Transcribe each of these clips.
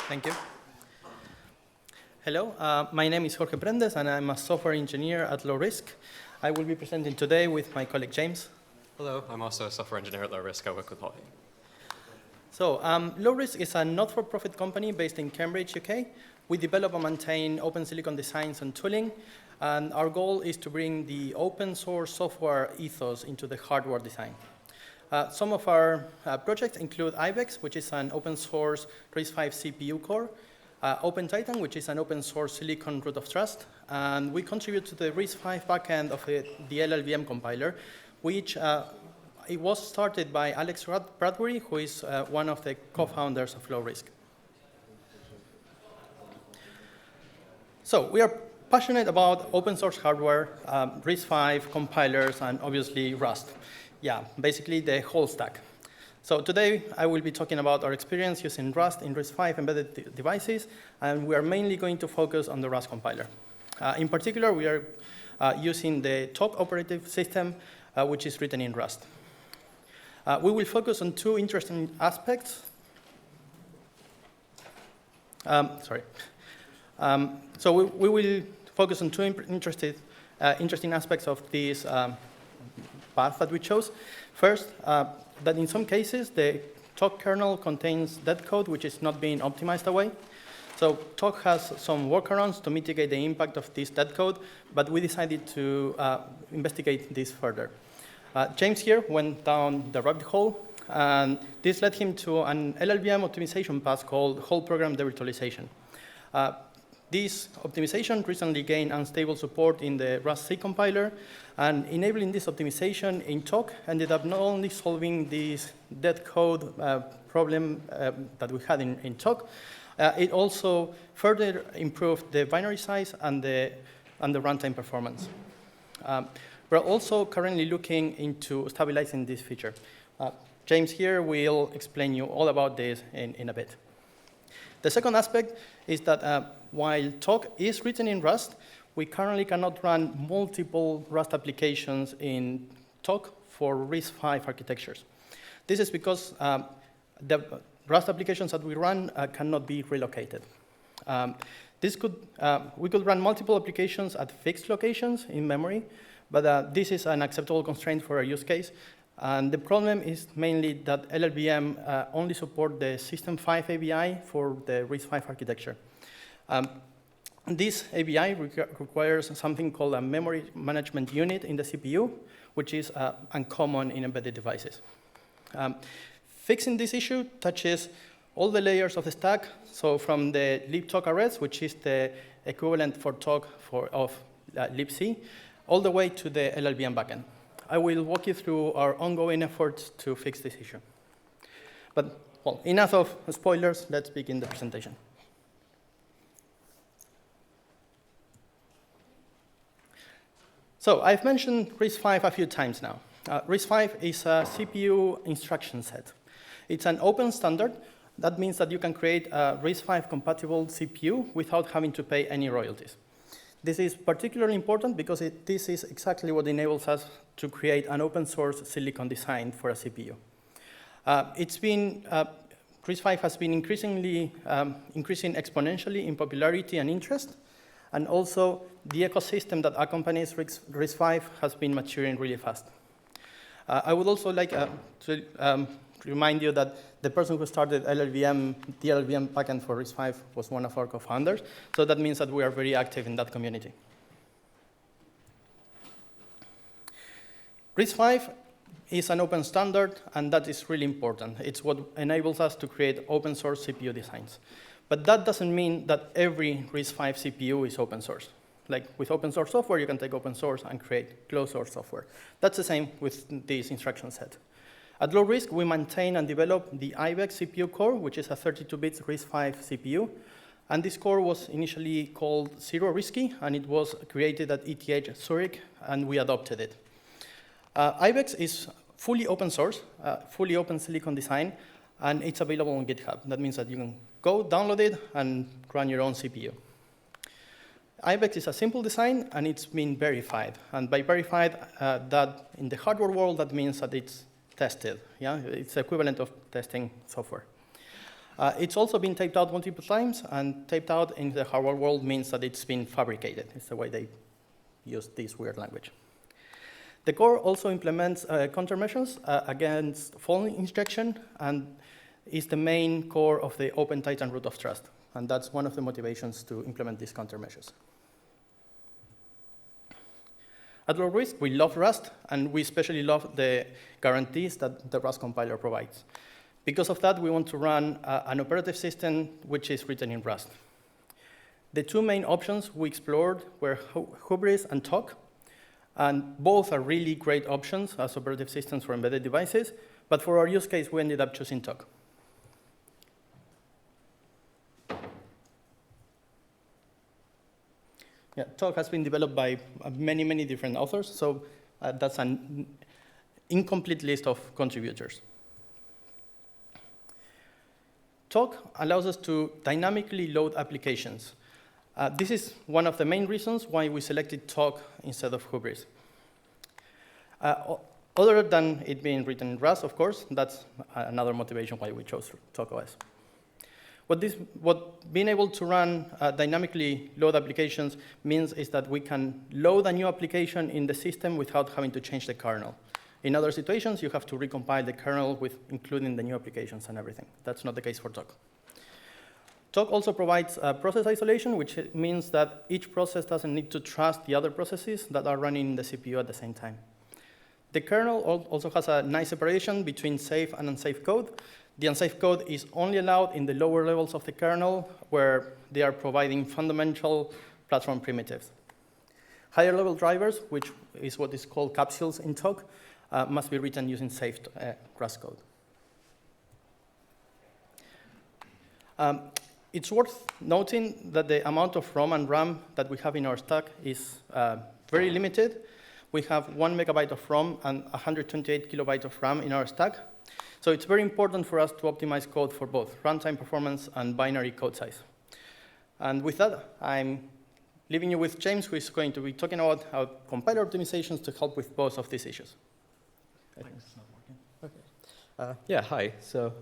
Thank you. Hello, my name is Jorge Prendes, and I'm a software engineer at lowRISC. I will be presenting today with my colleague James. Hello, I'm also a software engineer at lowRISC. I work with Jorge. So lowRISC is a not-for-profit company based in Cambridge, UK. We develop and maintain open silicon designs and tooling, and our goal is to bring the open source software ethos into the hardware design. Some of our projects include IBEX, which is an open source RISC-V CPU core, OpenTitan, which is an open source silicon root of trust, and we contribute to the RISC-V backend of the LLVM compiler, which it was started by Alex Bradbury, who is one of the co-founders of lowRISC. So we are passionate about open source hardware, RISC-V, compilers, and obviously Rust. Yeah, basically the whole stack. So today I will be talking about our experience using Rust in RISC-V embedded devices, and we are mainly going to focus on the Rust compiler. In particular, we are using the Tock operating system, which is written in Rust. We will focus on two interesting aspects. So we will focus on two interesting aspects of this path that we chose. First, that in some cases, the Tock kernel contains dead code which is not being optimized away. So Tock has some workarounds to mitigate the impact of this dead code, but we decided to investigate this further. James here went down the rabbit hole, and this led him to an LLVM optimization path called whole program devirtualization. This optimization recently gained unstable support in the rustc compiler, and enabling this optimization in Tock ended up not only solving this dead code problem that we had in Tock, it also further improved the binary size and the runtime performance. We're also currently looking into stabilizing this feature. James here will explain you all about this in a bit. The second aspect is that while Tock is written in Rust, we currently cannot run multiple Rust applications in Tock for RISC-V architectures. This is because the Rust applications that we run cannot be relocated. We could run multiple applications at fixed locations in memory, but this is an acceptable constraint for our use case. And the problem is mainly that LLVM only support the System 5 ABI for the RISC-V architecture. This ABI requires something called a memory management unit in the CPU, which is uncommon in embedded devices. Fixing this issue touches all the layers of the stack, so from the libtock arrays, which is the equivalent for Tock of libc, all the way to the LLVM backend. I will walk you through our ongoing efforts to fix this issue. But, well, enough of spoilers. Let's begin the presentation. So I've mentioned RISC-V a few times now. RISC-V is a CPU instruction set. It's an open standard. That means that you can create a RISC-V compatible CPU without having to pay any royalties. This is particularly important because this is exactly what enables us to create an open source silicon design for a CPU. RISC-V has been increasing exponentially in popularity and interest, and also the ecosystem that accompanies RISC-V has been maturing really fast. I would also like to remind you that the person who started the LLVM backend for RISC-V was one of our co-founders, so that means that we are very active in that community. RISC-V is an open standard, and that is really important. It's what enables us to create open source CPU designs. But that doesn't mean that every RISC-V CPU is open source. Like with open source software, you can take open source and create closed source software. That's the same with this instruction set. At lowRISC, we maintain and develop the IBEX CPU core, which is a 32-bit RISC-V CPU. And this core was initially called zero-RISC, and it was created at ETH Zurich, and we adopted it. IBEX is fully open source, fully open silicon design, and it's available on GitHub. That means that you can go download it and run your own CPU. IBEX is a simple design, and it's been verified. And by verified, that in the hardware world, that means that it's tested. Yeah, it's the equivalent of testing software. It's also been taped out multiple times, and taped out in the hardware world means that it's been fabricated. It's the way they use this weird language. The core also implements countermeasures against fault injection, and is the main core of the Open Titan root of trust. And that's one of the motivations to implement these countermeasures. At lowRISC, we love Rust, and we especially love the guarantees that the Rust compiler provides. Because of that, we want to run an operative system which is written in Rust. The two main options we explored were Hubris and Tock, and both are really great options as operative systems for embedded devices, but for our use case, we ended up choosing Tock. Yeah, Tock has been developed by many, many different authors, so that's an incomplete list of contributors. Tock allows us to dynamically load applications. This is one of the main reasons why we selected Tock instead of Hubris. Other than it being written in Rust, of course, that's another motivation why we chose Tock OS. What being able to run dynamically load applications means is that we can load a new application in the system without having to change the kernel. In other situations, you have to recompile the kernel with including the new applications and everything. That's not the case for Tock. Tock also provides process isolation, which means that each process doesn't need to trust the other processes that are running in the CPU at the same time. The kernel also has a nice separation between safe and unsafe code. The unsafe code is only allowed in the lower levels of the kernel, where they are providing fundamental platform primitives. Higher level drivers, which is what is called capsules in Tock, must be written using safe Rust code. It's worth noting that the amount of ROM and RAM that we have in our stack is very limited. We have 1 megabyte of ROM and 128 kilobytes of RAM in our stack. So it's very important for us to optimize code for both runtime performance and binary code size. And with that, I'm leaving you with James, who is going to be talking about how compiler optimizations to help with both of these issues. Thanks. Okay. Yeah, hi. So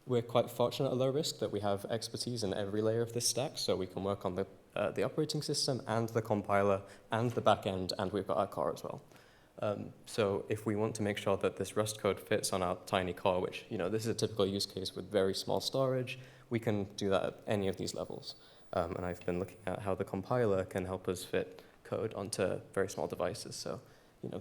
we're quite fortunate at lowRISC that we have expertise in every layer of this stack, so we can work on the operating system and the compiler and the backend, and we've got our core as well. So if we want to make sure that this Rust code fits on our tiny core, which, this is a typical use case with very small storage, we can do that at any of these levels. And I've been looking at how the compiler can help us fit code onto very small devices. So,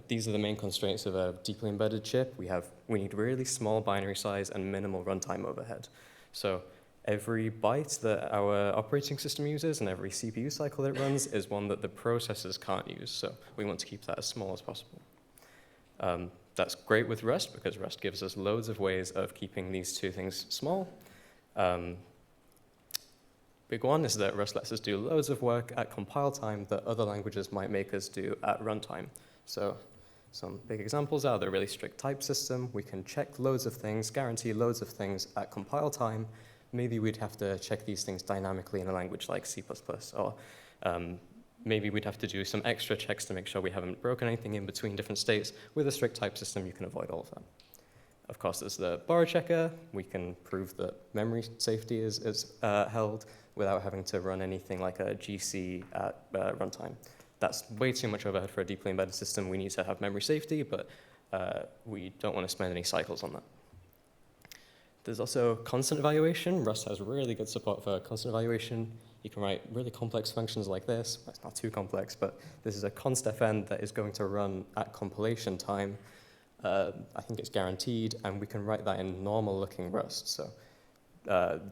these are the main constraints of a deeply embedded chip. We need really small binary size and minimal runtime overhead. So every byte that our operating system uses and every CPU cycle it runs is one that the processors can't use. So we want to keep that as small as possible. That's great with Rust because Rust gives us loads of ways of keeping these two things small. Big one is that Rust lets us do loads of work at compile time that other languages might make us do at runtime. So some big examples are the really strict type system. We can check loads of things, guarantee loads of things at compile time. Maybe we'd have to check these things dynamically in a language like C++, or maybe we'd have to do some extra checks to make sure we haven't broken anything in between different states. With a strict type system, you can avoid all of that. Of course, there's the borrow checker. We can prove that memory safety is held without having to run anything like a GC at runtime. That's way too much overhead for a deeply embedded system. We need to have memory safety, but we don't want to spend any cycles on that. There's also constant evaluation. Rust has really good support for constant evaluation. You can write really complex functions like this. Well, it's not too complex, but this is a const.fn that is going to run at compilation time. I think it's guaranteed, and we can write that in normal-looking Rust. So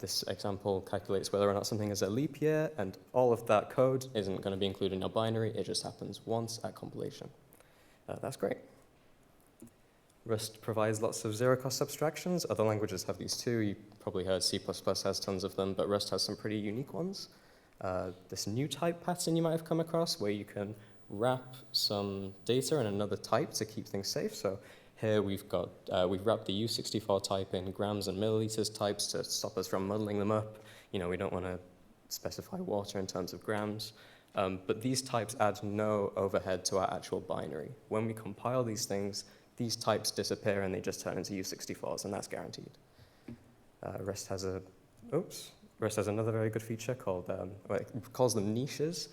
this example calculates whether or not something is a leap year, and all of that code isn't going to be included in your binary. It just happens once at compilation. That's great. Rust provides lots of zero-cost abstractions. Other languages have these too. You probably heard C++ has tons of them, but Rust has some pretty unique ones. This new type pattern you might have come across, where you can wrap some data in another type to keep things safe. So here we've wrapped the U64 type in grams and milliliters types to stop us from muddling them up. We don't want to specify water in terms of grams. But these types add no overhead to our actual binary. When we compile these things, these types disappear and they just turn into U64s, and that's guaranteed. Rust has a RISC has another very good feature called, well, it calls them niches.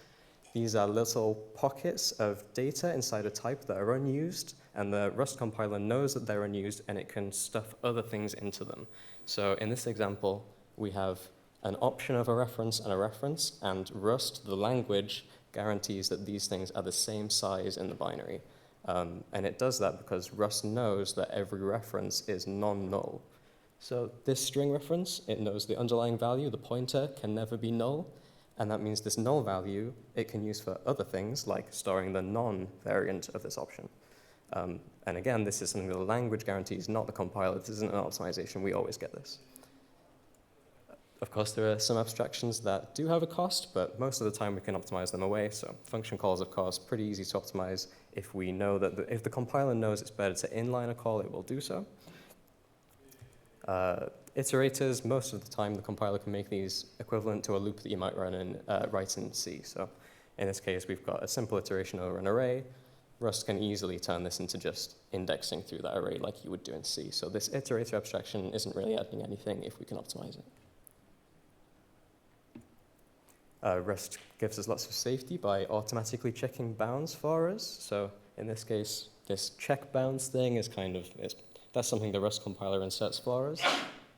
These are little pockets of data inside a type that are unused, and the Rust compiler knows that they're unused, and it can stuff other things into them. So in this example, we have an option of a reference, and Rust, the language, guarantees that these things are the same size in the binary. And it does that because Rust knows that every reference is non-null. So this string reference, it knows the underlying value, the pointer, can never be null. And that means this null value, it can use for other things, like storing the non-variant of this option. And again, this is something that the language guarantees, not the compiler. This isn't an optimization. We always get this. Of course, there are some abstractions that do have a cost, but most of the time we can optimize them away. So function calls, of course, pretty easy to optimize. If we know that if the compiler knows it's better to inline a call, it will do so. Iterators, most of the time the compiler can make these equivalent to a loop that you might write in C. So in this case, we've got a simple iteration over an array. Rust can easily turn this into just indexing through that array like you would do in C. So this iterator abstraction isn't really adding anything if we can optimize it. Rust gives us lots of safety by automatically checking bounds for us. So in this case, this check bounds thing is that's something the Rust compiler inserts for us.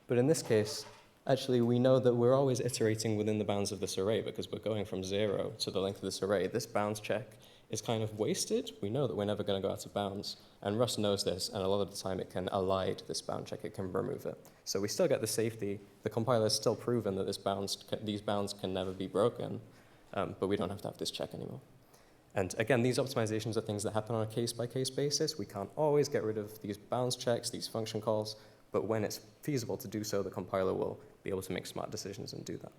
But in this case, actually, we know that we're always iterating within the bounds of this array because we're going from 0 to the length of this array. This bounds check is kind of wasted. We know that we're never going to go out of bounds. And Rust knows this, and a lot of the time it can elide this bound check. It can remove it. So we still get the safety. The compiler has still proven that these bounds can never be broken, but we don't have to have this check anymore. And again, these optimizations are things that happen on a case-by-case basis. We can't always get rid of these bounds checks, these function calls, but when it's feasible to do so, the compiler will be able to make smart decisions and do that.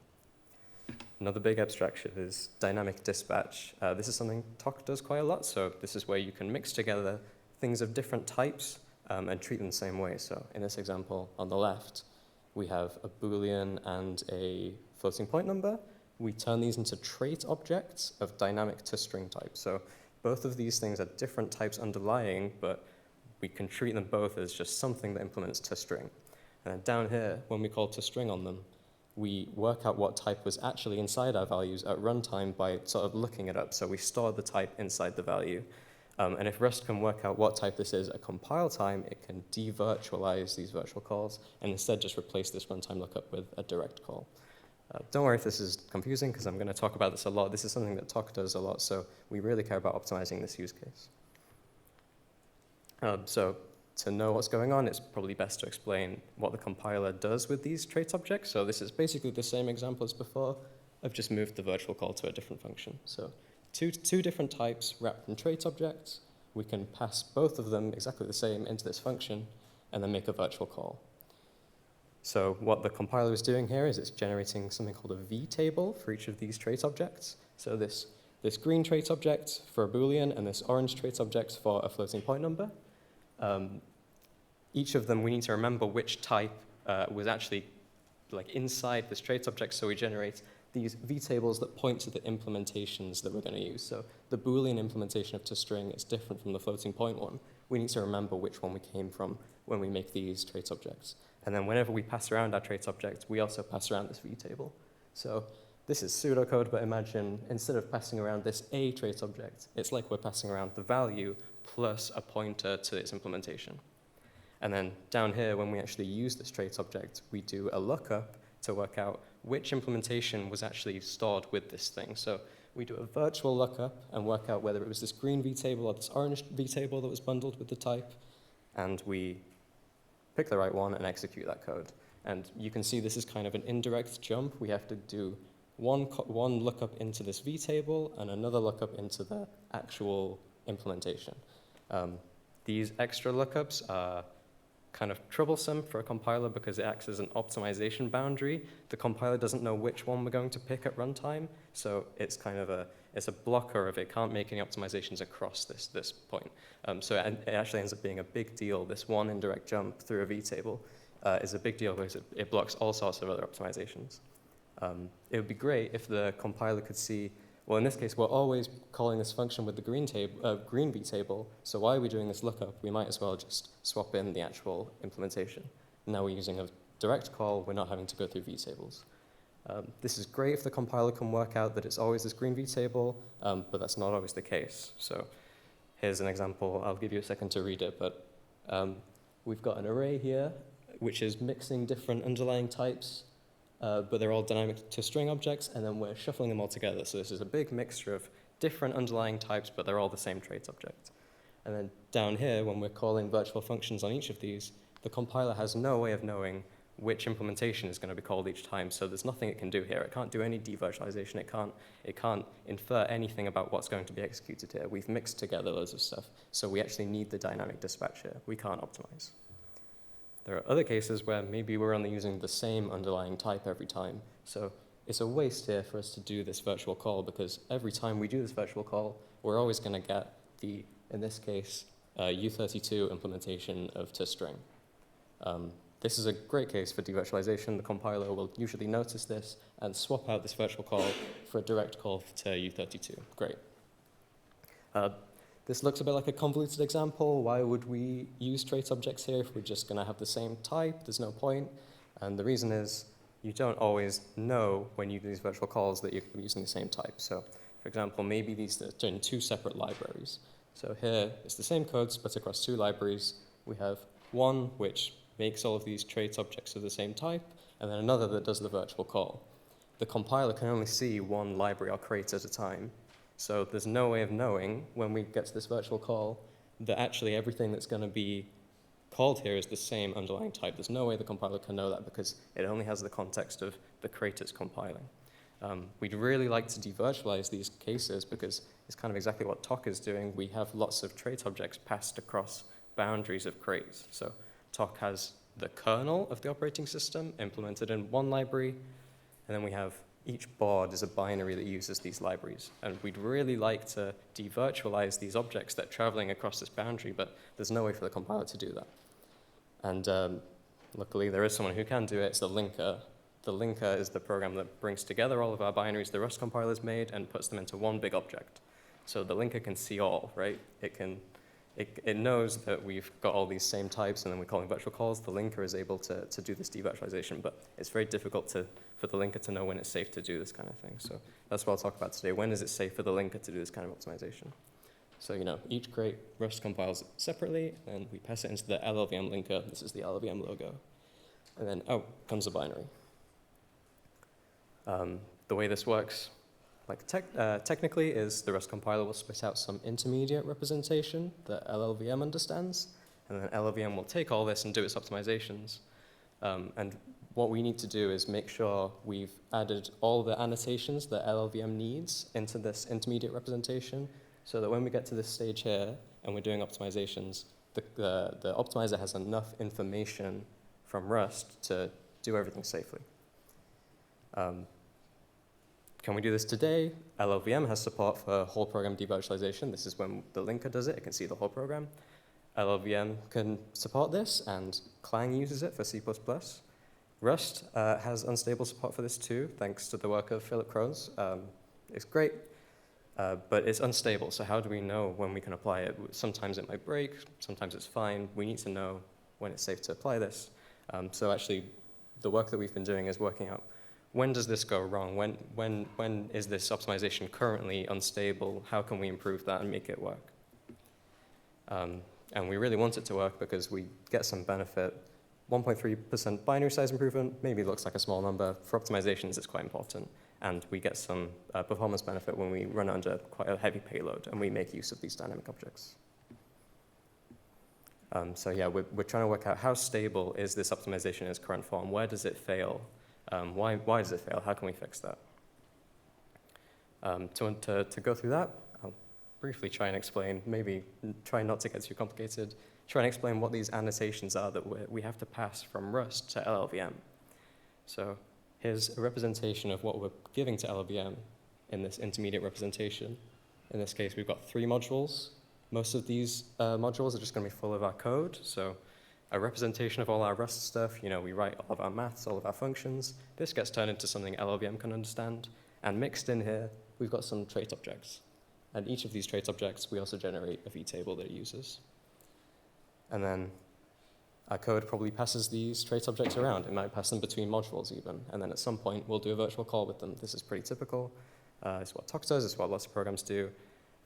Another big abstraction is dynamic dispatch. This is something Tock does quite a lot. So this is where you can mix together things of different types and treat them the same way. So in this example on the left, we have a Boolean and a floating point number. We turn these into trait objects of dynamic to string type. So both of these things are different types underlying, but we can treat them both as just something that implements to string. And then down here, when we call to string on them, we work out what type was actually inside our values at runtime by sort of looking it up. So we store the type inside the value. And if Rust can work out what type this is at compile time, it can de-virtualize these virtual calls and instead just replace this runtime lookup with a direct call. Don't worry if this is confusing, because I'm going to talk about this a lot. This is something that Tock does a lot, so we really care about optimizing this use case. So to know what's going on, it's probably best to explain what the compiler does with these trait objects. So this is basically the same example as before. I've just moved the virtual call to a different function. So two different types wrapped in trait objects. We can pass both of them exactly the same into this function and then make a virtual call. So what the compiler is doing here is it's generating something called a V table for each of these trait objects. So this green trait object for a Boolean and this orange trait object for a floating point number. Each of them, we need to remember which type was actually inside this trait object, so we generate these V tables that point to the implementations that we're going to use. So the Boolean implementation of toString is different from the floating point one. We need to remember which one we came from when we make these trait objects. And then whenever we pass around our trait object, we also pass around this V table. So this is pseudocode, but imagine instead of passing around this A trait object, it's like we're passing around the value plus a pointer to its implementation. And then down here, when we actually use this trait object, we do a lookup to work out which implementation was actually stored with this thing. So we do a virtual lookup and work out whether it was this green V table or this orange V table that was bundled with the type. And we pick the right one and execute that code. And you can see this is kind of an indirect jump. We have to do one lookup into this V table and another lookup into the actual implementation. These extra lookups are kind of troublesome for a compiler because it acts as an optimization boundary. The compiler doesn't know which one we're going to pick at runtime, so it's kind of it's a blocker of it can't make any optimizations across this point. So it actually ends up being a big deal. This one indirect jump through a V table is a big deal because it blocks all sorts of other optimizations. It would be great if the compiler could see, well, in this case, we're always calling this function with the green V table, so why are we doing this lookup? We might as well just swap in the actual implementation. Now we're using a direct call, we're not having to go through vtables. This is great if the compiler can work out that it's always this green vtable, but that's not always the case. So here's an example. I'll give you a second to read it, but we've got an array here, which is mixing different underlying types, but they're all dynamic to string objects, and then we're shuffling them all together. So this is a big mixture of different underlying types, but they're all the same traits object. And then down here, when we're calling virtual functions on each of these, the compiler has no way of knowing which implementation is going to be called each time, so there's nothing it can do here. It can't do any devirtualization. It can't infer anything about what's going to be executed here. We've mixed together loads of stuff, so we actually need the dynamic dispatch here. We can't optimize. There are other cases where maybe we're only using the same underlying type every time, so it's a waste here for us to do this virtual call, because every time we do this virtual call, we're always going to get the, in this case, U32 implementation of toString. This is a great case for devirtualization. The compiler will usually notice this and swap out this virtual call for a direct call to U32. Great. This looks a bit like a convoluted example. Why would we use trait objects here if we're just going to have the same type? There's no point. And the reason is you don't always know when you do these virtual calls that you're using the same type. So, for example, maybe these are in two separate libraries. So here, it's the same code split across two libraries. We have one which makes all of these traits objects of the same type, and then another that does the virtual call. The compiler can only see one library I'll create at a time, so there's no way of knowing when we get to this virtual call that actually everything that's going to be called here is the same underlying type. There's no way the compiler can know that because it only has the context of the crate it's compiling. We'd really like to devirtualize these cases because it's kind of exactly what Tock is doing. We have lots of trait objects passed across boundaries of crates. So Tock has the kernel of the operating system implemented in one library, and then we have each board is a binary that uses these libraries. And we'd really like to devirtualize these objects that are traveling across this boundary, but there's no way for the compiler to do that. And luckily, there is someone who can do it. It's the linker. The linker is the program that brings together all of our binaries the Rust compiler's made and puts them into one big object. So the linker can see all, right? It knows that we've got all these same types, and then we're calling virtual calls. The linker is able to do this devirtualization, but it's very difficult for the linker to know when it's safe to do this kind of thing. So that's what I'll talk about today. When is it safe for the linker to do this kind of optimization? So, each crate Rust compiles separately, and we pass it into the LLVM linker. This is the LLVM logo. And then, comes a binary. The way this works, technically, is the Rust compiler will spit out some intermediate representation that LLVM understands, and then LLVM will take all this and do its optimizations. And what we need to do is make sure we've added all the annotations that LLVM needs into this intermediate representation, so that when we get to this stage here and we're doing optimizations, the optimizer has enough information from Rust to do everything safely. Can we do this today? LLVM has support for whole program devirtualization. This is when the linker does it. It can see the whole program. LLVM can support this, and Clang uses it for C++. Rust has unstable support for this too, thanks to the work of Philip Kroes. It's great, but it's unstable. So how do we know when we can apply it? Sometimes it might break. Sometimes it's fine. We need to know when it's safe to apply this. So actually, the work that we've been doing is working out when does this go wrong? When is this optimization currently unstable? How can we improve that and make it work? And we really want it to work because we get some benefit. 1.3% binary size improvement maybe looks like a small number. For optimizations, it's quite important. And we get some performance benefit when we run under quite a heavy payload and we make use of these dynamic objects. So yeah, we're trying to work out how stable is this optimization in its current form? Where does it fail? Why does it fail? How can we fix that? To go through that, I'll briefly try and explain, maybe try not to get too complicated, try and explain what these annotations are that we have to pass from Rust to LLVM. So here's a representation of what we're giving to LLVM in this intermediate representation. In this case, we've got 3 modules. Most of these modules are just going to be full of our code. So a representation of all our Rust stuff, we write all of our maths, all of our functions. This gets turned into something LLVM can understand. And mixed in here, we've got some trait objects. And each of these trait objects, we also generate a vtable that it uses. And then our code probably passes these trace objects around. It might pass them between modules even, and then at some point we'll do a virtual call with them. This is pretty typical. It's what Tock does, it's what lots of programs do.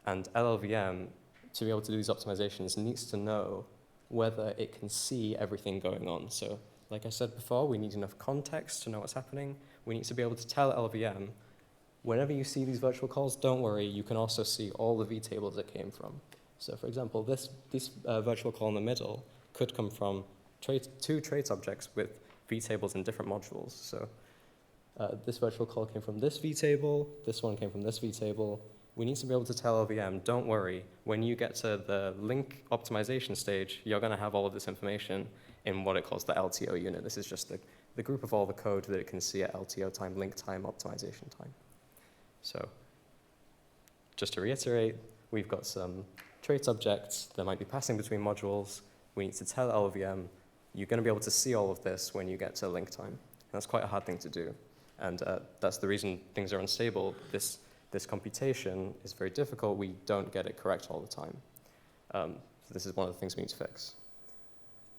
And LLVM, to be able to do these optimizations, needs to know whether it can see everything going on. So like I said before, we need enough context to know what's happening. We need to be able to tell LLVM, whenever you see these virtual calls, don't worry, you can also see all the vtables it came from. So for example, this virtual call in the middle could come from two trace objects with vtables in different modules. So this virtual call came from this vtable, this one came from this vtable. We need to be able to tell LLVM, don't worry, when you get to the link optimization stage, you're going to have all of this information in what it calls the LTO unit. This is just the group of all the code that it can see at LTO time, link time, optimization time. So just to reiterate, we've got some trace objects that might be passing between modules. We need to tell LLVM, you're going to be able to see all of this when you get to link time. And that's quite a hard thing to do. And that's the reason things are unstable. This computation is very difficult. We don't get it correct all the time. So this is one of the things we need to fix.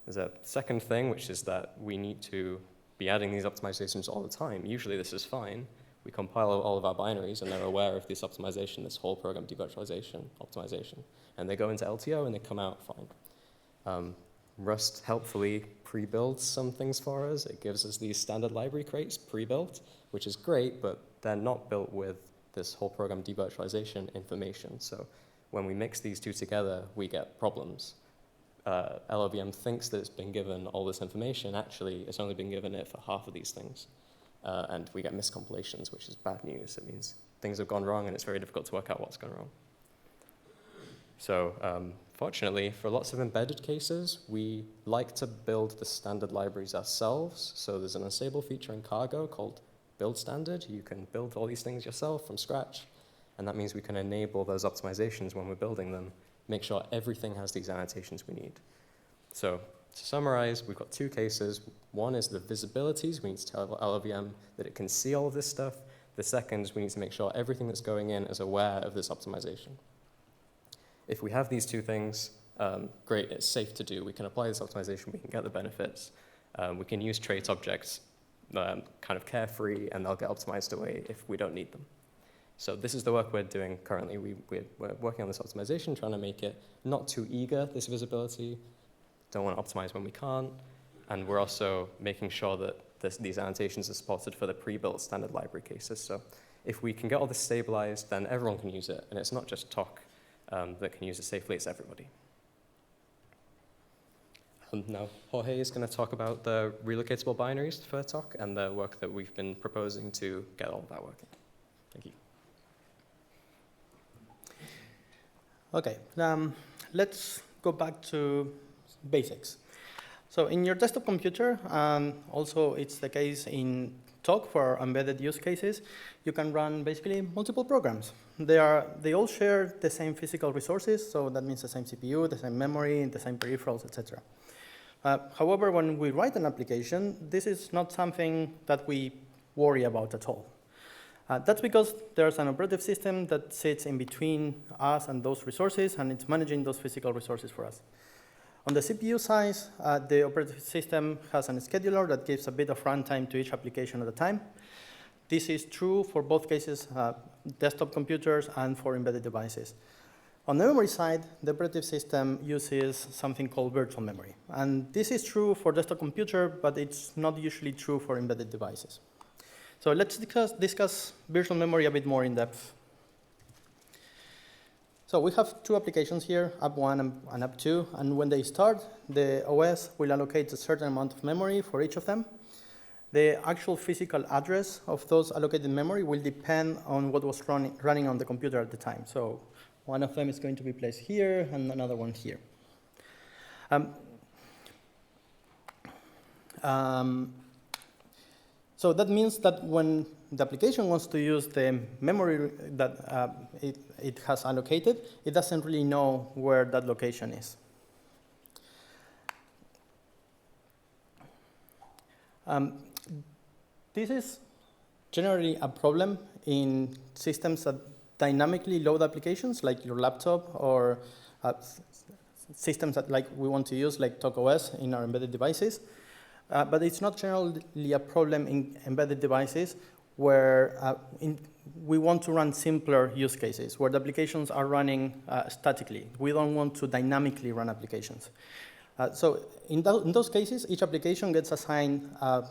There's a second thing, which is that we need to be adding these optimizations all the time. Usually this is fine. We compile all of our binaries, and they're aware of this optimization, this whole program devirtualization optimization. And they go into LTO, and they come out fine. Rust helpfully pre-builds some things for us. It gives us these standard library crates pre-built, which is great, but they're not built with this whole program devirtualization information. So when we mix these two together, we get problems. LLVM thinks that it's been given all this information. Actually, it's only been given it for half of these things. And we get miscompilations, which is bad news. It means things have gone wrong, and it's very difficult to work out what's gone wrong. So fortunately, for lots of embedded cases, we like to build the standard libraries ourselves. So there's an unstable feature in Cargo called build standard. You can build all these things yourself from scratch. And that means we can enable those optimizations when we're building them, make sure everything has these annotations we need. So to summarize, we've got two cases. One is the visibilities. We need to tell LLVM that it can see all of this stuff. The second is we need to make sure everything that's going in is aware of this optimization. If we have these two things, great, it's safe to do. We can apply this optimization, we can get the benefits. We can use trace objects kind of carefree, and they'll get optimized away if we don't need them. So this is the work we're doing currently. We're working on this optimization, trying to make it not too eager, this visibility. Don't want to optimize when we can't. And we're also making sure that these annotations are supported for the pre-built standard library cases. So if we can get all this stabilized, then everyone can use it. And it's not just Tock that can use it safely, it's everybody. Now, Jorge is going to talk about the relocatable binaries for Tock and the work that we've been proposing to get all of that working. Thank you. Okay, let's go back to basics. So in your desktop computer, also it's the case in Tock for embedded use cases, you can run basically multiple programs. They all share the same physical resources, so that means the same CPU, the same memory, the same peripherals, etc. However, when we write an application, this is not something that we worry about at all. That's because there's an operative system that sits in between us and those resources, and it's managing those physical resources for us. On the CPU side, the operating system has a scheduler that gives a bit of runtime to each application at a time. This is true for both cases, desktop computers and for embedded devices. On the memory side, the operative system uses something called virtual memory. And this is true for desktop computer, but it's not usually true for embedded devices. So let's discuss virtual memory a bit more in depth. So we have two applications here, app1 and app2, and when they start, the OS will allocate a certain amount of memory for each of them. The actual physical address of those allocated memory will depend on what was running on the computer at the time. So one of them is going to be placed here, and another one here. So that means that when the application wants to use the memory that it has allocated, it doesn't really know where that location is. This is generally a problem in systems that dynamically load applications, like your laptop or systems that like we want to use, like Tock OS in our embedded devices. But it's not generally a problem in embedded devices where we want to run simpler use cases, where the applications are running statically. We don't want to dynamically run applications. So in those cases, each application gets assigned a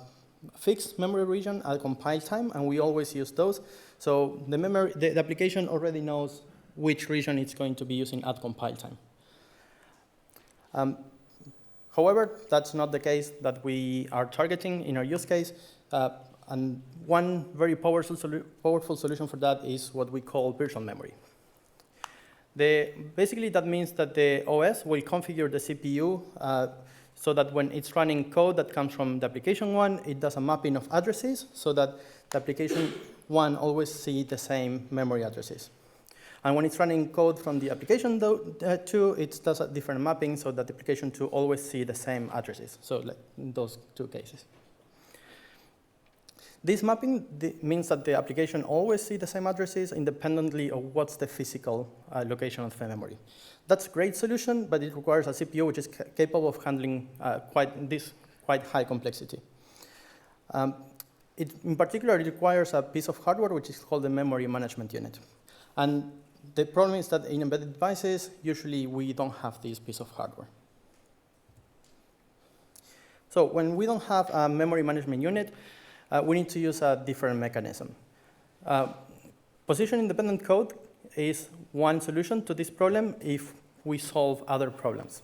fixed memory region at compile time, and we always use those. So the application already knows which region it's going to be using at compile time. However, that's not the case that we are targeting in our use case. And one very powerful solution for that is what we call virtual memory. Basically, that means that the OS will configure the CPU so that when it's running code that comes from the application one, it does a mapping of addresses so that the application one always sees the same memory addresses. And when it's running code from the application two, it does a different mapping so that the application two always see the same addresses. So like in those two cases. This mapping means that the application always sees the same addresses independently of what's the physical location of the memory. That's a great solution, but it requires a CPU which is capable of handling quite high complexity. In particular, it requires a piece of hardware which is called the memory management unit. And the problem is that in embedded devices, usually we don't have this piece of hardware. So when we don't have a memory management unit, we need to use a different mechanism. Position-independent code is one solution to this problem if we solve other problems.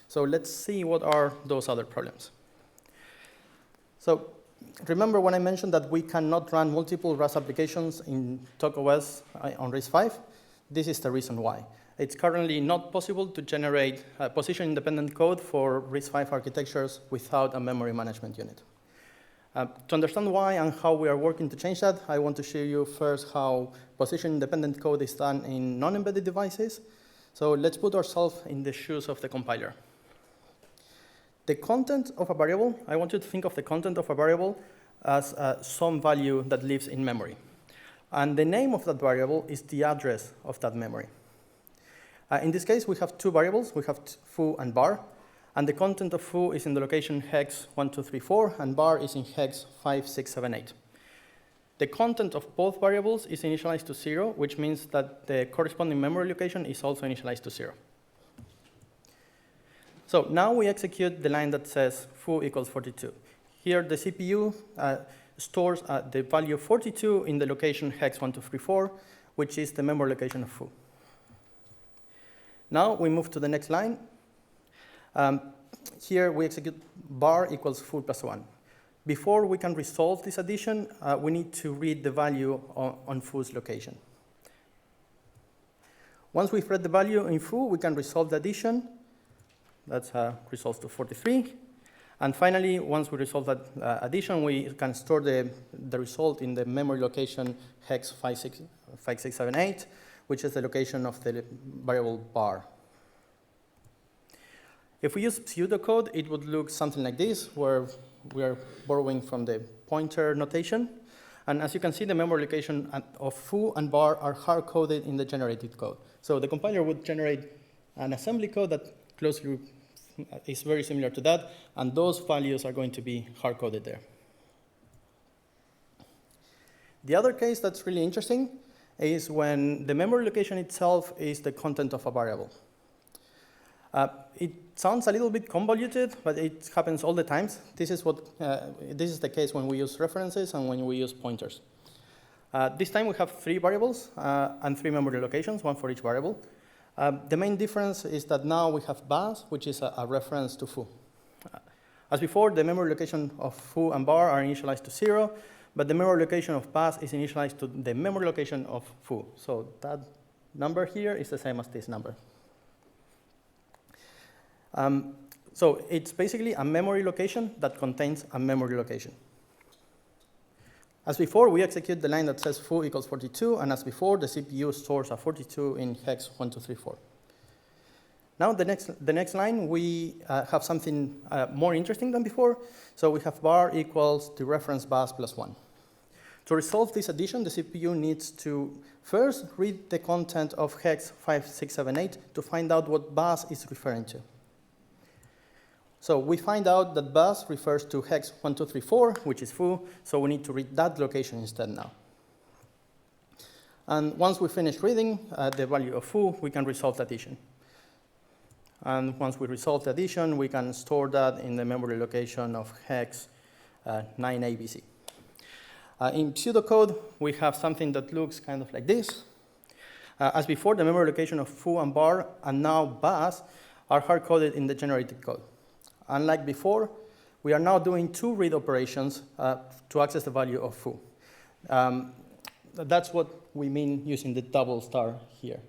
So let's see what are those other problems. So remember when I mentioned that we cannot run multiple RAS applications in Tock OS on RISC-V? This is the reason why. It's currently not possible to generate position-independent code for RISC-V architectures without a memory management unit. To understand why and how we are working to change that, I want to show you first how position-independent code is done in non-embedded devices. So let's put ourselves in the shoes of the compiler. The content of a variable, I want you to think of the content of a variable as some value that lives in memory. And the name of that variable is the address of that memory. In this case, we have two variables. We have foo and bar. And the content of foo is in the location hex 1234, and bar is in hex 5678. The content of both variables is initialized to 0, which means that the corresponding memory location is also initialized to 0. So now we execute the line that says foo equals 42. Here, the CPU stores the value 42 in the location hex 1234, which is the memory location of foo. Now we move to the next line. Here we execute bar equals foo plus 1. Before we can resolve this addition, we need to read the value on foo's location. Once we've read the value in foo, we can resolve the addition. That's resolves to 43. And finally, once we resolve that addition, we can store the result in the memory location hex 5678, which is the location of the variable bar. If we use pseudocode, it would look something like this, where we are borrowing from the pointer notation. And as you can see, the memory location of foo and bar are hard-coded in the generated code. So the compiler would generate an assembly code that closely is very similar to that, and those values are going to be hard-coded there. The other case that's really interesting is when the memory location itself is the content of a variable. It sounds a little bit convoluted, but it happens all the time. This is the case when we use references and when we use pointers. This time we have 3 variables and 3 memory locations, one for each variable. The main difference is that now we have bas, which is a reference to foo. As before, the memory location of foo and bar are initialized to 0, but the memory location of bas is initialized to the memory location of foo. So that number here is the same as this number. So it's basically a memory location that contains a memory location. As before, we execute the line that says foo equals 42, and as before, the CPU stores a 42 in hex 1234. Now, the next line, we have something more interesting than before. So we have bar equals the reference bus plus 1. To resolve this addition, the CPU needs to first read the content of hex 5678 to find out what bus is referring to. So we find out that bus refers to hex 1234, which is foo, so we need to read that location instead now. And once we finish reading the value of foo, we can resolve the addition. And once we resolve the addition, we can store that in the memory location of hex 9ABC. In pseudocode, we have something that looks kind of like this. As before, the memory location of foo and bar and now bus are hard-coded in the generated code. Unlike before, we are now doing two read operations to access the value of foo. That's what we mean using the double star here.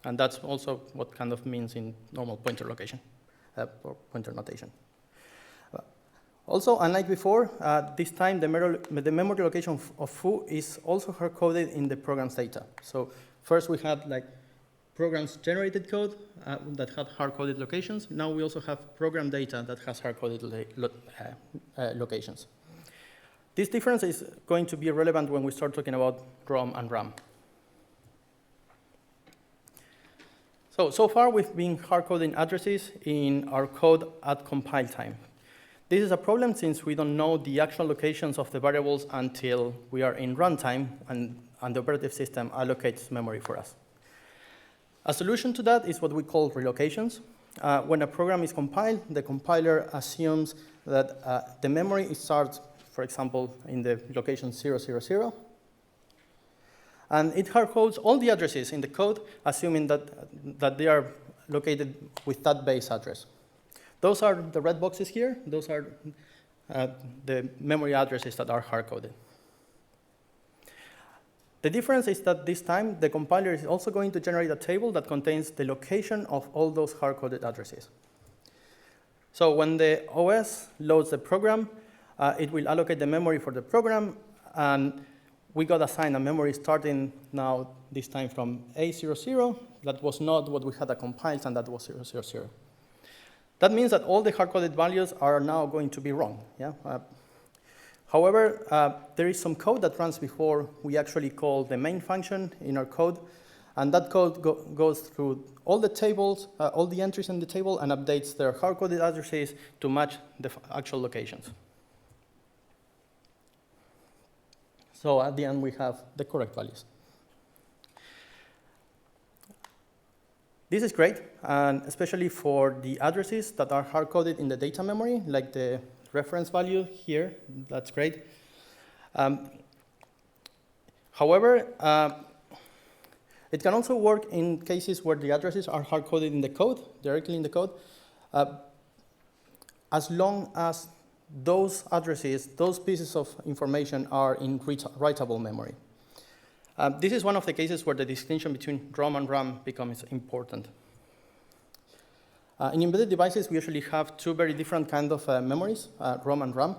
And that's also what kind of means in normal pointer location, or pointer notation. Also, unlike before, this time the memory location of foo is also hard-coded in the program's data. So first we had like programs generated code that had hard-coded locations. Now we also have program data that has hard-coded locations. This difference is going to be relevant when we start talking about ROM and RAM. So far we've been hard-coding addresses in our code at compile time. This is a problem since we don't know the actual locations of the variables until we are in runtime and the operative system allocates memory for us. A solution to that is what we call relocations. When a program is compiled, the compiler assumes that the memory starts, for example, in the location 000, and it hard-codes all the addresses in the code, assuming that they are located with that base address. Those are the red boxes here. Those are the memory addresses that are hard-coded. The difference is that this time, the compiler is also going to generate a table that contains the location of all those hard-coded addresses. So when the OS loads the program, it will allocate the memory for the program, and we got assigned a memory starting now, this time from A00. That was not what we had at compiled, and that was 000. That means that all the hard-coded values are now going to be wrong. Yeah? However, there is some code that runs before we actually call the main function in our code, and that code goes through all the tables, all the entries in the table, and updates their hard-coded addresses to match the actual locations. So at the end, we have the correct values. This is great, and especially for the addresses that are hard-coded in the data memory, like the reference value here. That's great. However, it can also work in cases where the addresses are hard-coded in the code, directly in the code, as long as those addresses, those pieces of information are in writable memory. This is one of the cases where the distinction between ROM and RAM becomes important. In embedded devices, we usually have two very different kinds of memories, ROM and RAM.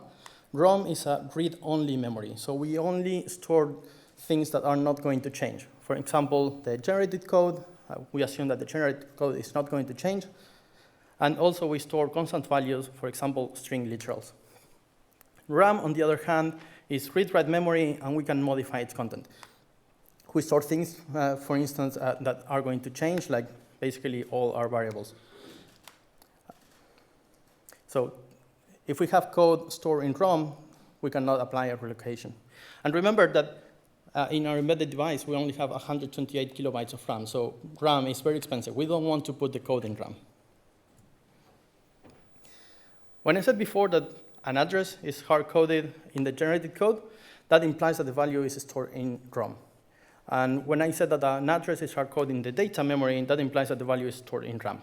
ROM is a read-only memory, so we only store things that are not going to change. For example, the generated code, we assume that the generated code is not going to change. And also we store constant values, for example, string literals. RAM, on the other hand, is read-write memory, and we can modify its content. We store things, for instance, that are going to change, like basically all our variables. So if we have code stored in ROM, we cannot apply a relocation. And remember that in our embedded device, we only have 128 kilobytes of RAM, so RAM is very expensive. We don't want to put the code in RAM. When I said before that an address is hard-coded in the generated code, that implies that the value is stored in ROM. And when I said that an address is hard-coded in the data memory, that implies that the value is stored in RAM.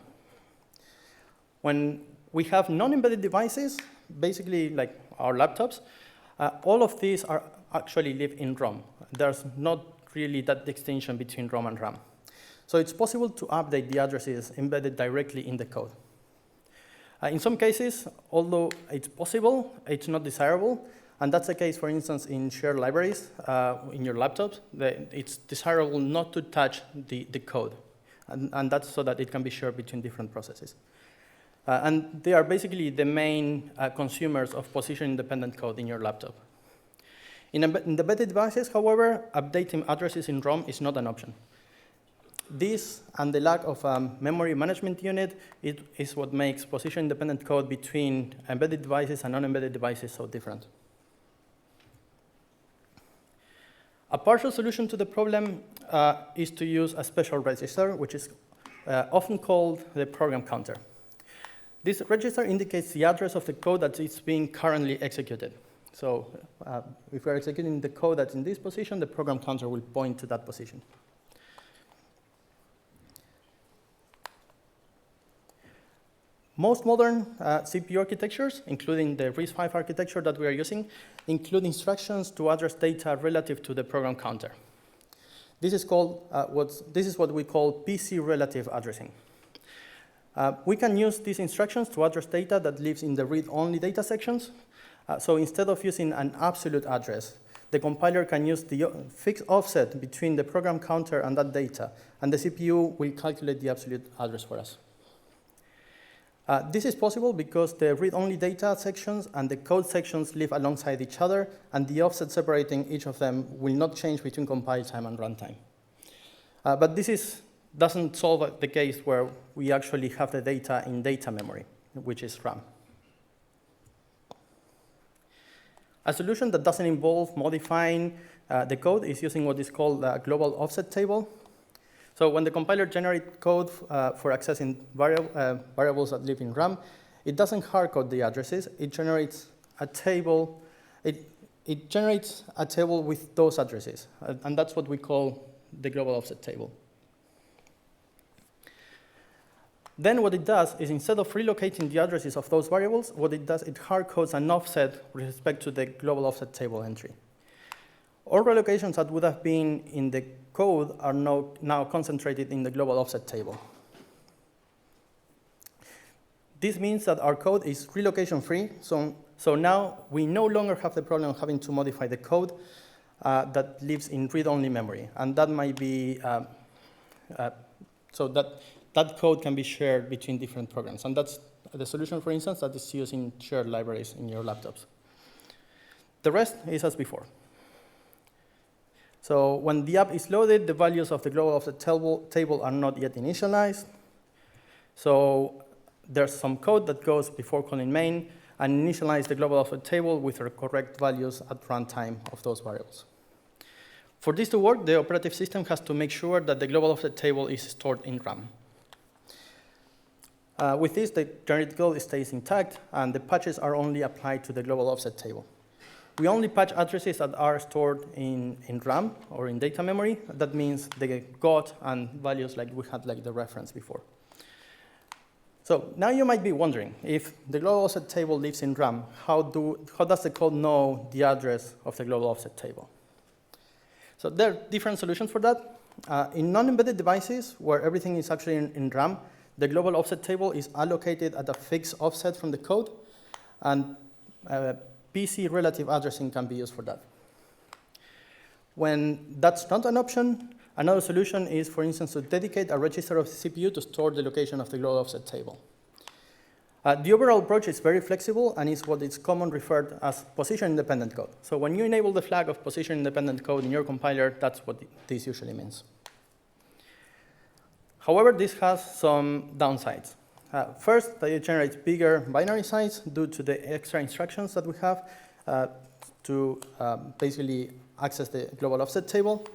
When we have non-embedded devices, basically like our laptops, all of these are actually live in ROM. There's not really that distinction between ROM and RAM. So it's possible to update the addresses embedded directly in the code. In some cases, although it's possible, it's not desirable. And that's the case, for instance, in shared libraries in your laptops. It's desirable not to touch the code. And that's so that it can be shared between different processes. And they are basically the main consumers of position-independent code in your laptop. In embedded devices, however, updating addresses in ROM is not an option. This and the lack of a memory management unit is what makes position-independent code between embedded devices and non-embedded devices so different. A partial solution to the problem is to use a special register, which is often called the program counter. This register indicates the address of the code that is being currently executed. So if we're executing the code that's in this position, the program counter will point to that position. Most modern CPU architectures, including the RISC-V architecture that we are using, include instructions to address data relative to the program counter. This is what we call PC relative addressing. We can use these instructions to address data that lives in the read-only data sections. So instead of using an absolute address, the compiler can use the fixed offset between the program counter and that data, and the CPU will calculate the absolute address for us. This is possible because the read-only data sections and the code sections live alongside each other, and the offset separating each of them will not change between compile time and runtime. But this doesn't solve the case where we actually have the data in data memory, which is RAM. A solution that doesn't involve modifying the code is using what is called a global offset table. So when the compiler generates code for accessing variables that live in RAM, it doesn't hardcode the addresses. It generates a table. It generates a table with those addresses, and that's what we call the global offset table. Then what it does is, instead of relocating the addresses of those variables, what it does, it hardcodes an offset with respect to the global offset table entry. All relocations that would have been in the code are now concentrated in the global offset table. This means that our code is relocation-free, so now we no longer have the problem of having to modify the code that lives in read-only memory, and that might be, so that code can be shared between different programs, and that's the solution, for instance, that is using shared libraries in your laptops. The rest is as before. So when the app is loaded, the values of the global offset table are not yet initialized. So there's some code that goes before calling main and initialize the global offset table with the correct values at runtime of those variables. For this to work, the operative system has to make sure that the global offset table is stored in RAM. With this, the generated code stays intact, and the patches are only applied to the global offset table. We only patch addresses that are stored in RAM or in data memory. That means the GOT and values like we had like the reference before. So now you might be wondering, if the global offset table lives in RAM, how does the code know the address of the global offset table? So there are different solutions for that. In non-embedded devices, where everything is actually in RAM, the global offset table is allocated at a fixed offset from the code, and PC relative addressing can be used for that. When that's not an option, another solution is, for instance, to dedicate a register of the CPU to store the location of the global offset table. The overall approach is very flexible and is what is commonly referred as position-independent code. So when you enable the flag of position-independent code in your compiler, that's what this usually means. However, this has some downsides. First, that it generates bigger binary size due to the extra instructions that we have to basically access the global offset table.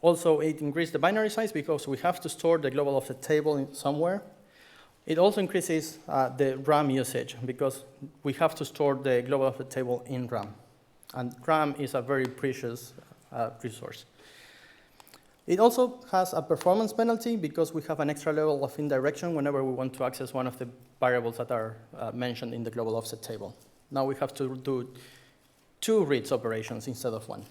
Also, it increases the binary size because we have to store the global offset table somewhere. It also increases the RAM usage because we have to store the global offset table in RAM. And RAM is a very precious resource. It also has a performance penalty because we have an extra level of indirection whenever we want to access one of the variables that are mentioned in the global offset table. Now we have to do 2 reads operations instead of 1.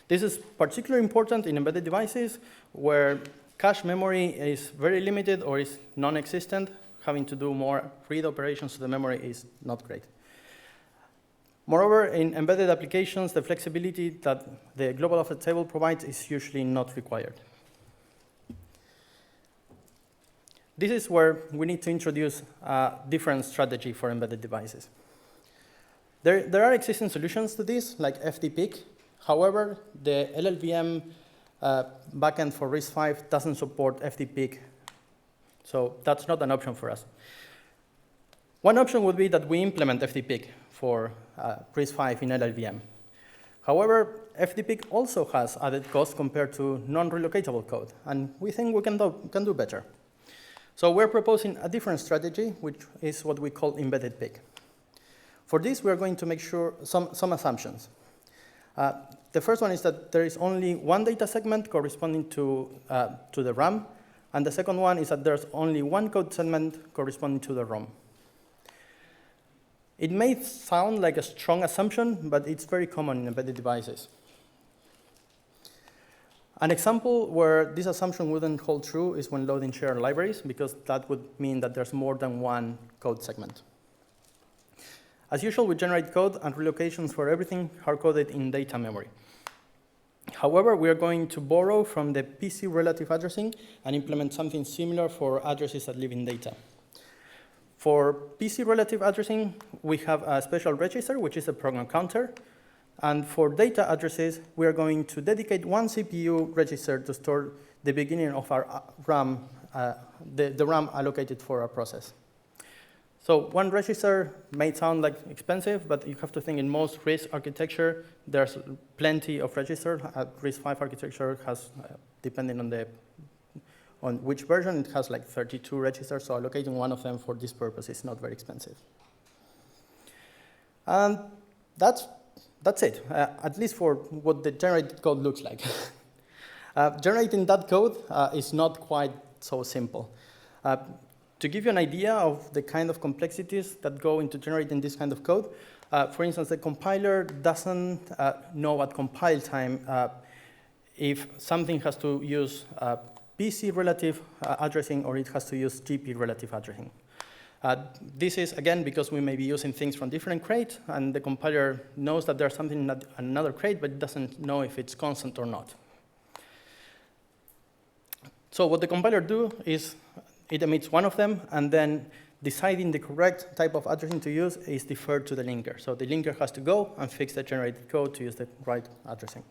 This is particularly important in embedded devices where cache memory is very limited or is non-existent. Having to do more read operations to the memory is not great. Moreover, in embedded applications, the flexibility that the global offset table provides is usually not required. This is where we need to introduce a different strategy for embedded devices. There are existing solutions to this, like FDPIC. However, the LLVM backend for RISC-V doesn't support FDPIC, so that's not an option for us. One option would be that we implement FDPIC for RISC-V in LLVM. However, FDPIC also has added costs compared to non-relocatable code, and we think we can do better. So we're proposing a different strategy, which is what we call embedded PIC. For this, we're going to make sure some assumptions. The first one is that there is only one data segment corresponding to the RAM, and the second one is that there's only one code segment corresponding to the ROM. It may sound like a strong assumption, but it's very common in embedded devices. An example where this assumption wouldn't hold true is when loading shared libraries, because that would mean that there's more than one code segment. As usual, we generate code and relocations for everything hard-coded in data memory. However, we are going to borrow from the PC relative addressing and implement something similar for addresses that live in data. For PC relative addressing, we have a special register, which is a program counter. And for data addresses, we are going to dedicate one CPU register to store the beginning of our RAM, the RAM allocated for our process. So one register may sound like expensive, but you have to think in most RISC architecture, there's plenty of registers. RISC-V architecture has, depending on which version, it has like 32 registers, so allocating one of them for this purpose is not very expensive. And that's it, at least for what the generated code looks like. Generating that code is not quite so simple. To give you an idea of the kind of complexities that go into generating this kind of code, for instance, the compiler doesn't know at compile time if something has to use PC relative addressing or it has to use GP relative addressing. This is, again, because we may be using things from different crates, and the compiler knows that there's something in another crate, but it doesn't know if it's constant or not. So what the compiler do is it emits one of them, and then deciding the correct type of addressing to use is deferred to the linker. So the linker has to go and fix the generated code to use the right addressing.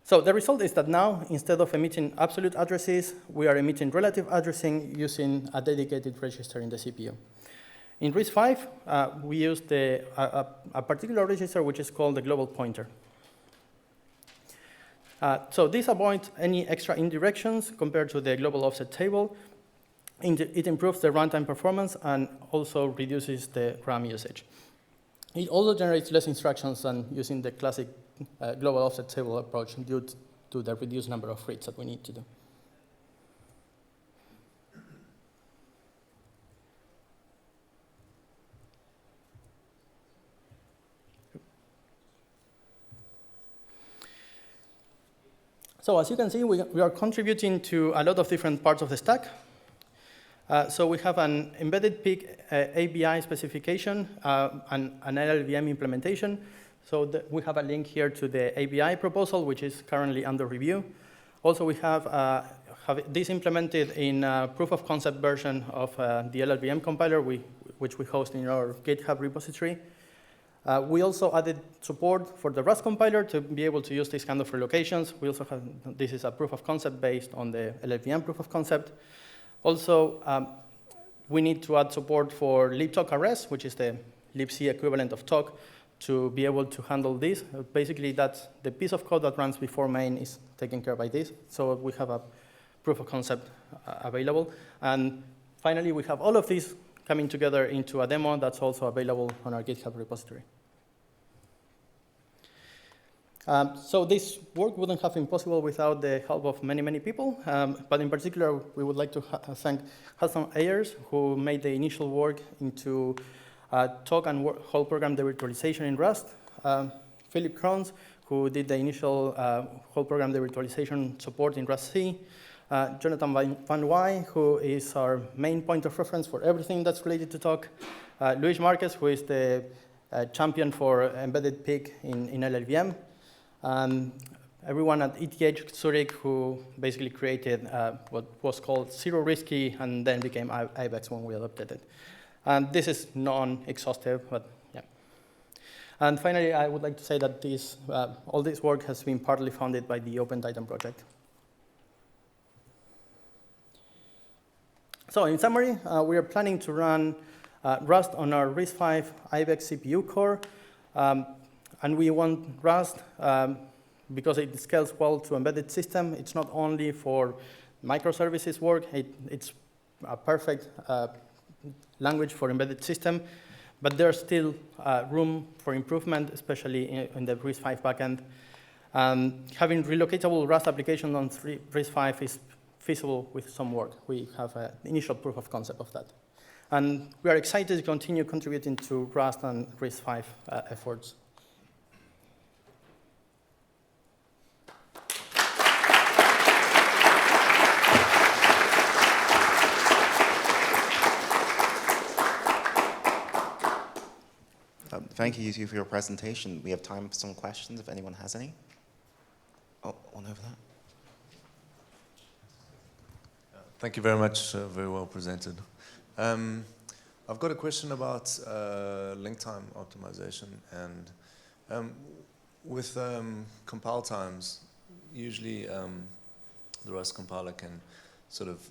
So the result is that now, instead of emitting absolute addresses, we are emitting relative addressing using a dedicated register in the CPU. In RISC-V, we use a particular register which is called the global pointer. So this avoids any extra indirections compared to the global offset table. It improves the runtime performance and also reduces the RAM usage. It also generates less instructions than using the classic global offset table approach due to the reduced number of reads that we need to do. So as you can see, we are contributing to a lot of different parts of the stack. So we have an embedded PIC ABI specification and an LLVM implementation. So we have a link here to the ABI proposal, which is currently under review. Also, we have this implemented in a proof of concept version of the LLVM compiler, which we host in our GitHub repository. We also added support for the Rust compiler to be able to use these kind of relocations. We also have, this is a proof of concept based on the LLVM proof of concept. Also, we need to add support for libtock RS, which is the libc equivalent of Tock, to be able to handle this. Basically, that's the piece of code that runs before main is taken care of by this. So we have a proof of concept available. And finally, we have all of these coming together into a demo that's also available on our GitHub repository. So this work wouldn't have been possible without the help of many, many people. But in particular, we would like to thank Hudson Ayers, who made the initial work into Tock and whole program devirtualization in Rust. Philip Krohns, who did the initial whole program devirtualization support in rustc. Jonathan Van Wy, who is our main point of reference for everything that's related to Tock. Luis Marquez, who is the champion for embedded PIC in LLVM. And everyone at ETH Zurich, who basically created what was called zero-RISC and then became IBEX when we adopted it. And this is non-exhaustive, but yeah. And finally, I would like to say that all this work has been partly funded by the Open Titan project. So in summary, we are planning to run Rust on our RISC-V IBEX CPU core. And we want Rust because it scales well to embedded system. It's not only for microservices work. It's a perfect language for embedded system. But there's still room for improvement, especially in the RISC-V backend. Having relocatable Rust application on RISC-V is feasible with some work. We have an initial proof of concept of that. And we are excited to continue contributing to Rust and RISC-V efforts. Thank you for your presentation. We have time for some questions if anyone has any. Oh, one over there. Thank you very much. Very well presented. I've got a question about link time optimization. And with compile times, usually the Rust compiler can sort of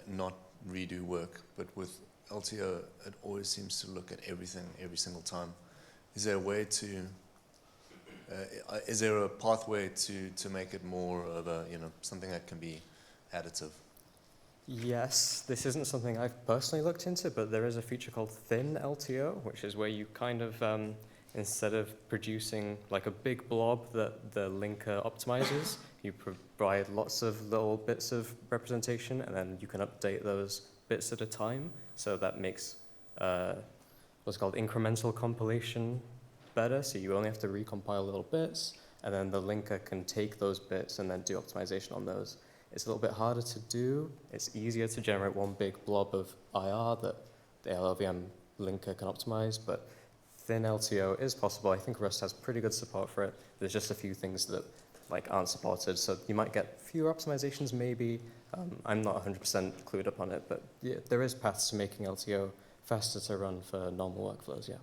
not redo work. But with LTO, it always seems to look at everything every single time. Is there a way to, is there a pathway to make it more of a, something that can be additive? Yes, this isn't something I've personally looked into, but there is a feature called thin LTO, which is where you kind of, instead of producing like a big blob that the linker optimizes, you provide lots of little bits of representation, and then you can update those bits at a time. So that makes what's called incremental compilation better. So you only have to recompile little bits, and then the linker can take those bits and then do optimization on those. It's a little bit harder to do. It's easier to generate one big blob of IR that the LLVM linker can optimize, but thin LTO is possible. I think Rust has pretty good support for it. There's just a few things that aren't supported, so you might get fewer optimizations maybe. I'm not 100% clued up on it, but yeah, there is paths to making LTO faster to run for normal workflows, yeah.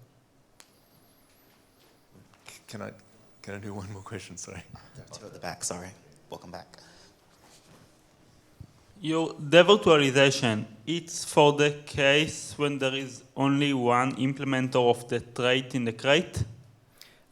Can I do one more question, sorry? Two at the back, sorry. Welcome back. Your devirtualization, it's for the case when there is only one implementer of the trait in the crate?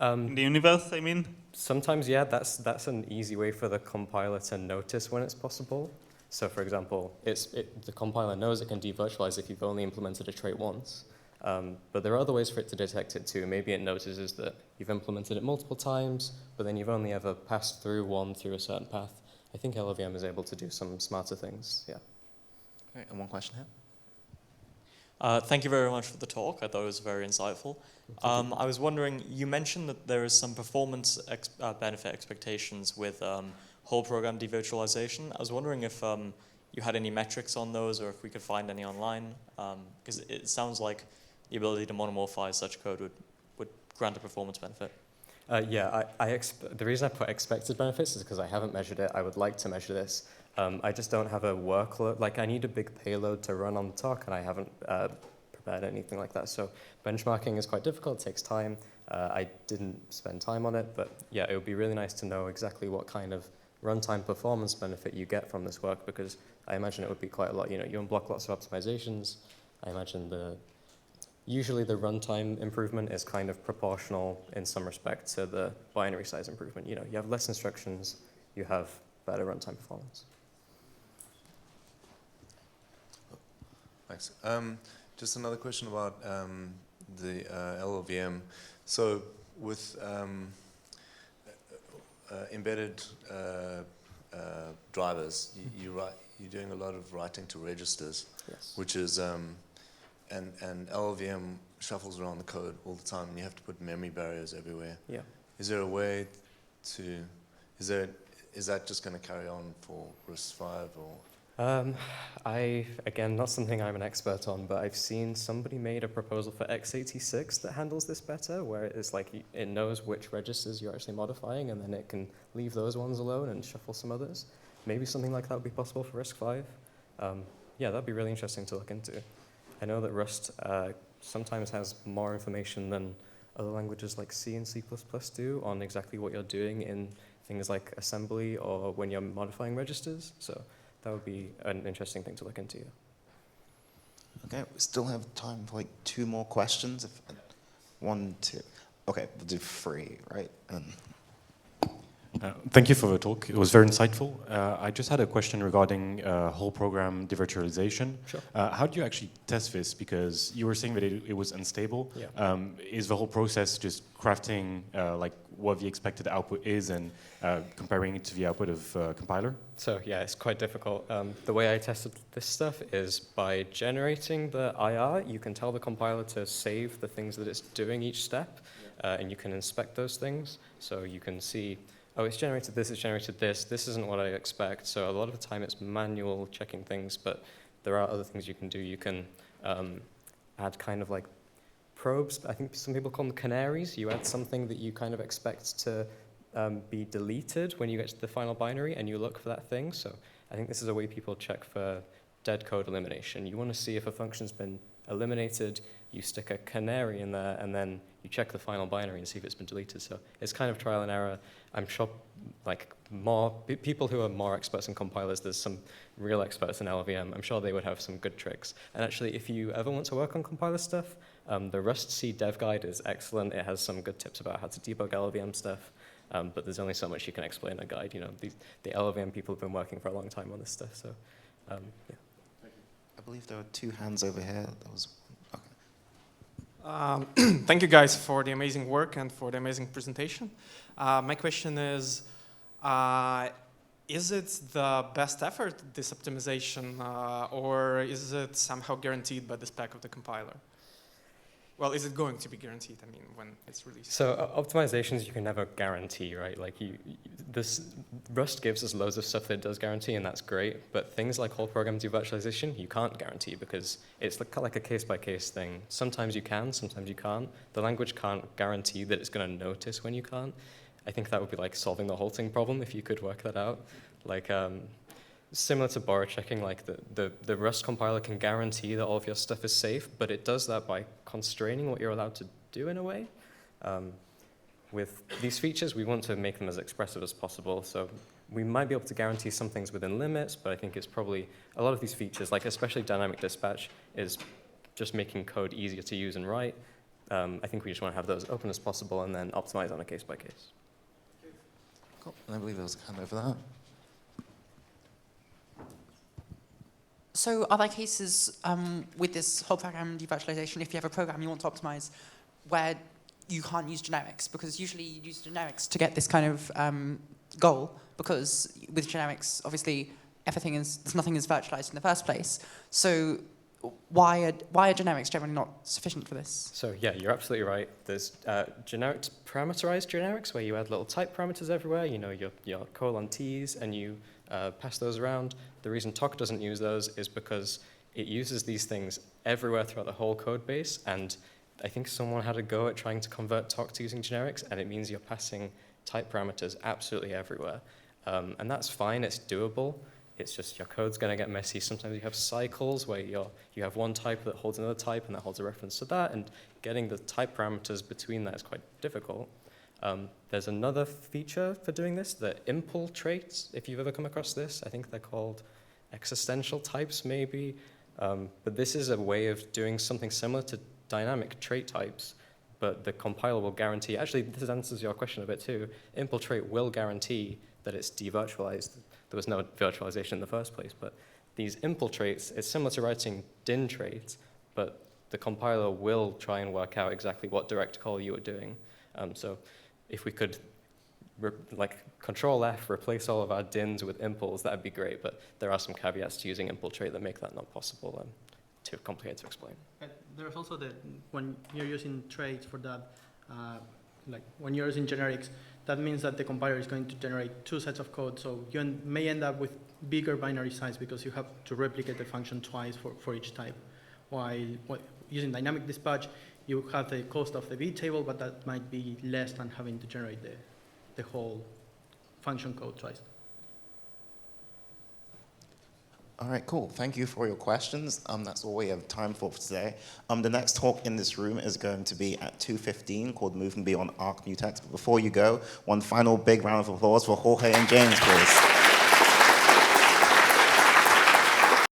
In the universe, I mean? Sometimes, yeah, that's an easy way for the compiler to notice when it's possible. So for example, the compiler knows it can devirtualize if you've only implemented a trait once. But there are other ways for it to detect it too. Maybe it notices that you've implemented it multiple times, but then you've only ever passed through one through a certain path. I think LLVM is able to do some smarter things, yeah. All right, and one question here. Thank you very much for the talk. I thought it was very insightful. I was wondering, you mentioned that there is some performance benefit expectations with whole program devirtualization. I was wondering if you had any metrics on those or if we could find any online, because it sounds like the ability to monomorphize such code would grant a performance benefit. Yeah, the reason I put expected benefits is because I haven't measured it. I would like to measure this. I just don't have a workload. I need a big payload to run on the Tock, and I haven't prepared anything like that. So benchmarking is quite difficult. It takes time. I didn't spend time on it, but yeah, it would be really nice to know exactly what kind of runtime performance benefit you get from this work, because I imagine it would be quite a lot. You unblock lots of optimizations. I imagine usually the runtime improvement is kind of proportional in some respect to the binary size improvement. You have less instructions, you have better runtime performance. Thanks. Just another question about the LLVM. So with embedded drivers, you're doing a lot of writing to registers, Yes. which is and LLVM shuffles around the code all the time, and you have to put memory barriers everywhere. Yeah. Is there a way to? Is that just going to carry on for RISC-V or? Again, not something I'm an expert on, but I've seen somebody made a proposal for x86 that handles this better, where it's it knows which registers you're actually modifying, and then it can leave those ones alone and shuffle some others. Maybe something like that would be possible for RISC-V. Yeah, that'd be really interesting to look into. I know that Rust sometimes has more information than other languages like C and C++ do on exactly what you're doing in things like assembly or when you're modifying registers. So that would be an interesting thing to look into. Okay, we still have time for like 2 more questions. 1, 2. Okay, we'll do 3, right? Thank you for the talk. It was very insightful. I just had a question regarding whole program devirtualization. Sure. How do you actually test this? Because you were saying that it was unstable. Yeah. Is the whole process just crafting like what the expected output is and comparing it to the output of compiler? So yeah, it's quite difficult. The way I tested this stuff is by generating the IR, you can tell the compiler to save the things that it's doing each step, and you can inspect those things. So you can see, oh, it's generated this, this isn't what I expect. So a lot of the time it's manual checking things, but there are other things you can do. You can add kind of like probes. I think some people call them canaries. You add something that you kind of expect to be deleted when you get to the final binary, and you look for that thing. So I think this is a way people check for dead code elimination. You want to see if a function's been eliminated, you stick a canary in there, and then you check the final binary and see if it's been deleted. So it's kind of trial and error. I'm sure like more people who are more experts in compilers, there's some real experts in LLVM. I'm sure they would have some good tricks. And actually, if you ever want to work on compiler stuff, the rustc dev guide is excellent. It has some good tips about how to debug LLVM stuff. But there's only so much you can explain in a guide. You know, the LLVM people have been working for a long time on this stuff. So, yeah. I believe there were 2 hands over here. There was Thank you guys for the amazing work and for the amazing presentation. My question is it the best effort, this optimization, or is it somehow guaranteed by the spec of the compiler? Well, is it going to be guaranteed, I mean, when it's released? So optimizations you can never guarantee, right? Like this Rust gives us loads of stuff that it does guarantee, and that's great. But things like whole program devirtualization, you can't guarantee because it's like a case-by-case thing. Sometimes you can, sometimes you can't. The language can't guarantee that it's going to notice when you can't. I think that would be like solving the halting problem if you could work that out. Like similar to borrow checking, like the Rust compiler can guarantee that all of your stuff is safe, but it does that by constraining what you're allowed to do in a way. With these features, we want to make them as expressive as possible. So we might be able to guarantee some things within limits, but I think it's probably a lot of these features, like especially dynamic dispatch, is just making code easier to use and write. I think we just want to have those open as possible and then optimize on a case-by-case. cool. And I believe there was a hand over there. So are there cases with this whole program devirtualization, if you have a program you want to optimize, where you can't use generics? Because usually you use generics to get this kind of goal, because with generics, obviously, nothing is virtualized in the first place. So why are generics generally not sufficient for this? So yeah, you're absolutely right. There's generics, parameterized generics, where you add little type parameters everywhere, you know, your colon T's, and you pass those around. The reason Tock doesn't use those is because it uses these things everywhere throughout the whole code base, and I think someone had a go at trying to convert Tock to using generics, and it means you're passing type parameters absolutely everywhere. And that's fine, it's doable. It's just your code's going to get messy. Sometimes you have cycles where you have one type that holds another type, and that holds a reference to that, and getting the type parameters between that is quite difficult. There's another feature for doing this, the impl traits, if you've ever come across this. I think they're called existential types, maybe. But this is a way of doing something similar to dynamic trait types, but the compiler will guarantee, actually this answers your question a bit too, impl trait will guarantee that it's devirtualized. There was no virtualization in the first place, but these impl traits, it's similar to writing din traits, but the compiler will try and work out exactly what direct call you are doing. So if we could Control F, replace all of our dins with impls, that'd be great, but there are some caveats to using impl trait that make that not possible, too complicated to explain. There's also when you're using traits for that, like when you're using generics, that means that the compiler is going to generate 2 sets of code, so you may end up with bigger binary size because you have to replicate the function twice for each type. While using dynamic dispatch, you have the cost of the V table, but that might be less than having to generate the whole function code twice. All right, cool. Thank you for your questions. That's all we have time for today. The next talk in this room is going to be at 2:15 called Moving Beyond Arc Mutex. But before you go, one final big round of applause for Jorge and James, please.